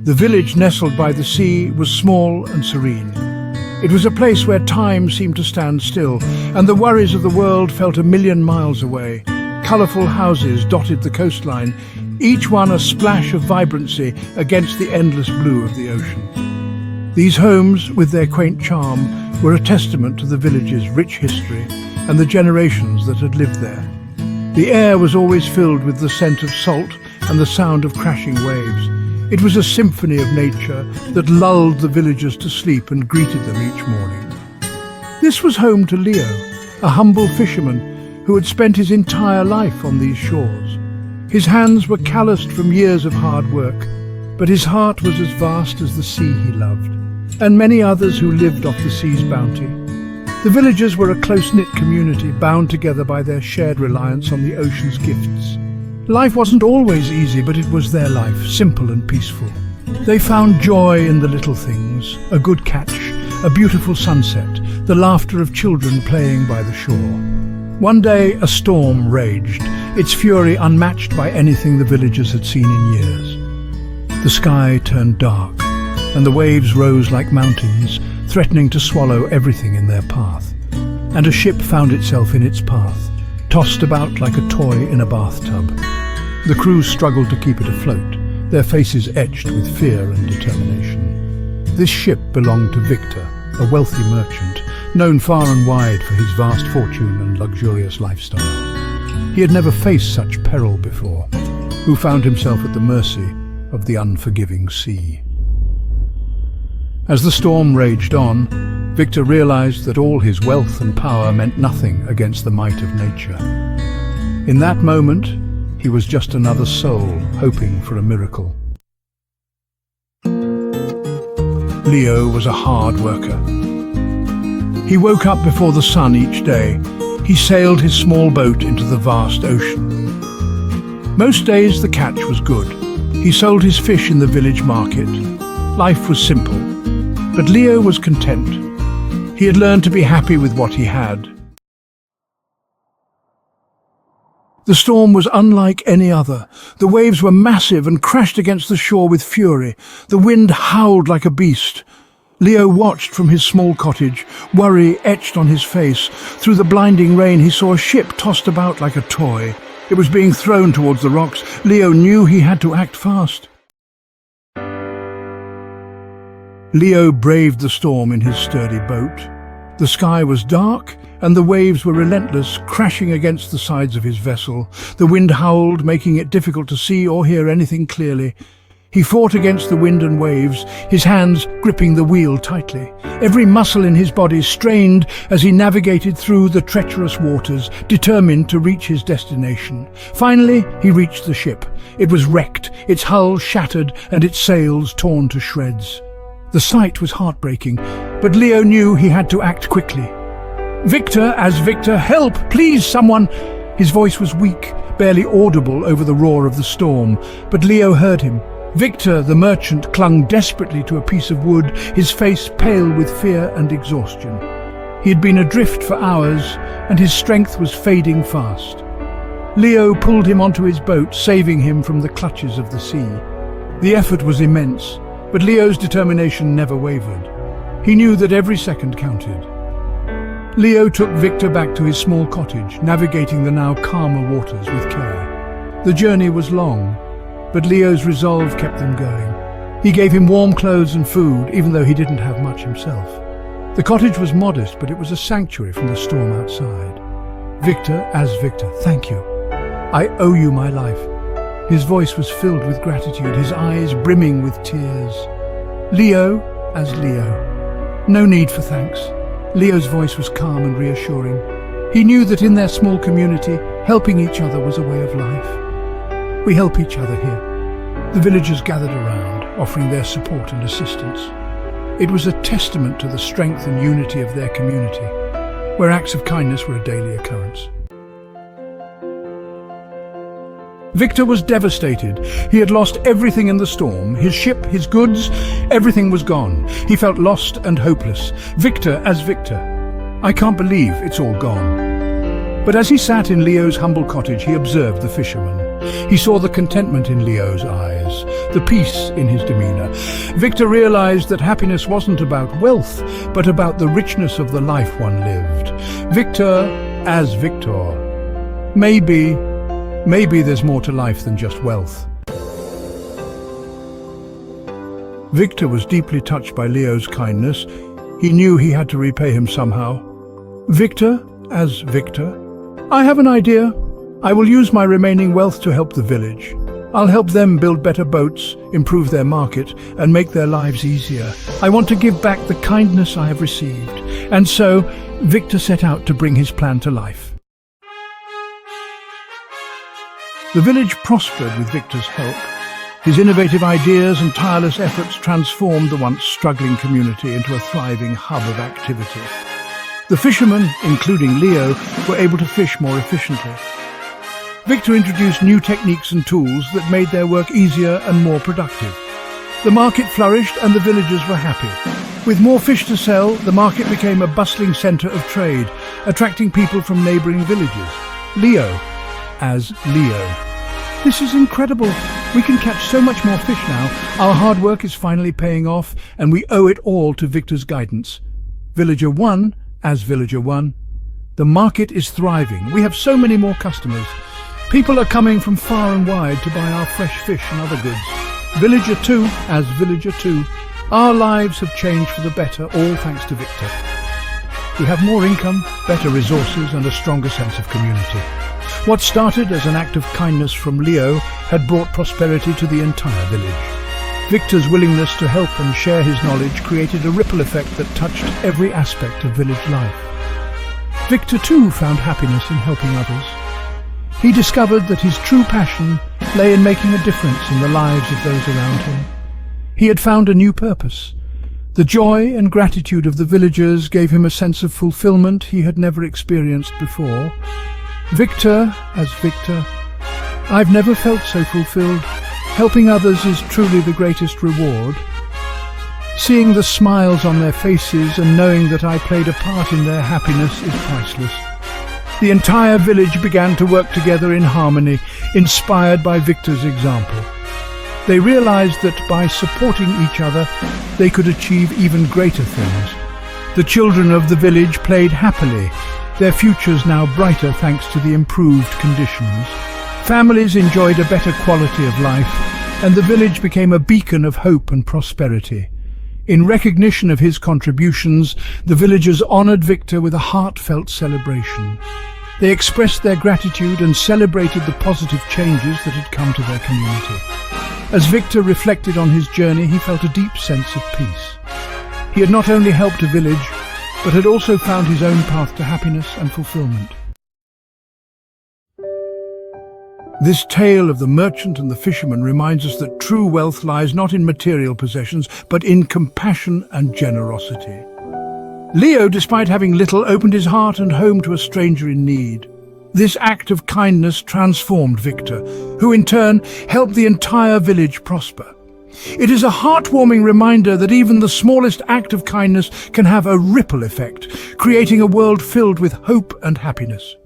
The village nestled by the sea was small and serene. It was a place where time seemed to stand still, and the worries of the world felt a million miles away. Colourful houses dotted the coastline, each one a splash of vibrancy against the endless blue of the ocean. These homes, with their quaint charm, were a testament to the village's rich history and the generations that had lived there. The air was always filled with the scent of salt and the sound of crashing waves. It was a symphony of nature that lulled the villagers to sleep and greeted them each morning. This was home to Leo, a humble fisherman who had spent his entire life on these shores. His hands were calloused from years of hard work, but his heart was as vast as the sea he loved, and many others who lived off the sea's bounty. The villagers were a close-knit community, bound together by their shared reliance on the ocean's gifts. Life wasn't always easy, but it was their life, simple and peaceful. They found joy in the little things, a good catch, a beautiful sunset, the laughter of children playing by the shore. One day a storm raged, its fury unmatched by anything the villagers had seen in years. The sky turned dark, and the waves rose like mountains, threatening to swallow everything in their path. And a ship found itself in its path, tossed about like a toy in a bathtub. The crew struggled to keep it afloat, their faces etched with fear and determination. This ship belonged to Victor, a wealthy merchant, known far and wide for his vast fortune and luxurious lifestyle. He had never faced such peril before, who found himself at the mercy of the unforgiving sea. As the storm raged on, Victor realized that all his wealth and power meant nothing against the might of nature. In that moment, he was just another soul hoping for a miracle. Leo was a hard worker. He woke up before the sun each day. He sailed his small boat into the vast ocean. Most days the catch was good. He sold his fish in the village market. Life was simple, but Leo was content. He had learned to be happy with what he had. The storm was unlike any other. The waves were massive and crashed against the shore with fury. The wind howled like a beast. Leo watched from his small cottage, worry etched on his face. Through the blinding rain he saw a ship tossed about like a toy. It was being thrown towards the rocks. Leo knew he had to act fast. Leo braved the storm in his sturdy boat. The sky was dark, and the waves were relentless, crashing against the sides of his vessel. The wind howled, making it difficult to see or hear anything clearly. He fought against the wind and waves, his hands gripping the wheel tightly. Every muscle in his body strained as he navigated through the treacherous waters, determined to reach his destination. Finally, he reached the ship. It was wrecked, its hull shattered and its sails torn to shreds. The sight was heartbreaking, but Leo knew he had to act quickly. "Victor, as Victor, help! Please, someone!" His voice was weak, barely audible over the roar of the storm, but Leo heard him. Victor, the merchant, clung desperately to a piece of wood, his face pale with fear and exhaustion. He had been adrift for hours, and his strength was fading fast. Leo pulled him onto his boat, saving him from the clutches of the sea. The effort was immense, but Leo's determination never wavered. He knew that every second counted. Leo took Victor back to his small cottage, navigating the now calmer waters with care. The journey was long, but Leo's resolve kept them going. He gave him warm clothes and food, even though he didn't have much himself. The cottage was modest, but it was a sanctuary from the storm outside. "Victor, as Victor, thank you. I owe you my life." His voice was filled with gratitude, his eyes brimming with tears. "Leo, as Leo. No need for thanks." Leo's voice was calm and reassuring. He knew that in their small community, helping each other was a way of life. "We help each other here." The villagers gathered around, offering their support and assistance. It was a testament to the strength and unity of their community, where acts of kindness were a daily occurrence. Victor was devastated. He had lost everything in the storm. His ship, his goods, everything was gone. He felt lost and hopeless. Victor as Victor. "I can't believe it's all gone." But as he sat in Leo's humble cottage, he observed the fisherman. He saw the contentment in Leo's eyes, the peace in his demeanor. Victor realized that happiness wasn't about wealth, but about the richness of the life one lived. Victor as Victor. Maybe there's more to life than just wealth. Victor was deeply touched by Leo's kindness. He knew he had to repay him somehow. Victor as Victor. I have an idea. I will use my remaining wealth to help the village. I'll help them build better boats, improve their market, and make their lives easier. I want to give back the kindness I have received. And so, Victor set out to bring his plan to life. The village prospered with Victor's help. His innovative ideas and tireless efforts transformed the once struggling community into a thriving hub of activity. The fishermen, including Leo, were able to fish more efficiently. Victor introduced new techniques and tools that made their work easier and more productive. The market flourished and the villagers were happy. With more fish to sell, the market became a bustling centre of trade, attracting people from neighbouring villages. Leo as Leo. This is incredible. We can catch so much more fish now. Our hard work is finally paying off, and we owe it all to Victor's guidance. Villager 1 as Villager 1. The market is thriving. We have so many more customers. People are coming from far and wide to buy our fresh fish and other goods. Villager 2 as Villager 2. Our lives have changed for the better, all thanks to Victor. We have more income, better resources, and a stronger sense of community. What started as an act of kindness from Leo had brought prosperity to the entire village. Victor's willingness to help and share his knowledge created a ripple effect that touched every aspect of village life. Victor too found happiness in helping others. He discovered that his true passion lay in making a difference in the lives of those around him. He had found a new purpose. The joy and gratitude of the villagers gave him a sense of fulfillment he had never experienced before. Victor as Victor. I've never felt so fulfilled. Helping others is truly the greatest reward. Seeing the smiles on their faces and knowing that I played a part in their happiness is priceless. The entire village began to work together in harmony, inspired by Victor's example. They realized that by supporting each other, they could achieve even greater things. The children of the village played happily, their futures now brighter thanks to the improved conditions. Families enjoyed a better quality of life, and the village became a beacon of hope and prosperity. In recognition of his contributions, the villagers honored Victor with a heartfelt celebration. They expressed their gratitude and celebrated the positive changes that had come to their community. As Victor reflected on his journey, he felt a deep sense of peace. He had not only helped a village, but had also found his own path to happiness and fulfillment. This tale of the merchant and the fisherman reminds us that true wealth lies not in material possessions, but in compassion and generosity. Leo, despite having little, opened his heart and home to a stranger in need. This act of kindness transformed Victor, who in turn helped the entire village prosper. It is a heartwarming reminder that even the smallest act of kindness can have a ripple effect, creating a world filled with hope and happiness.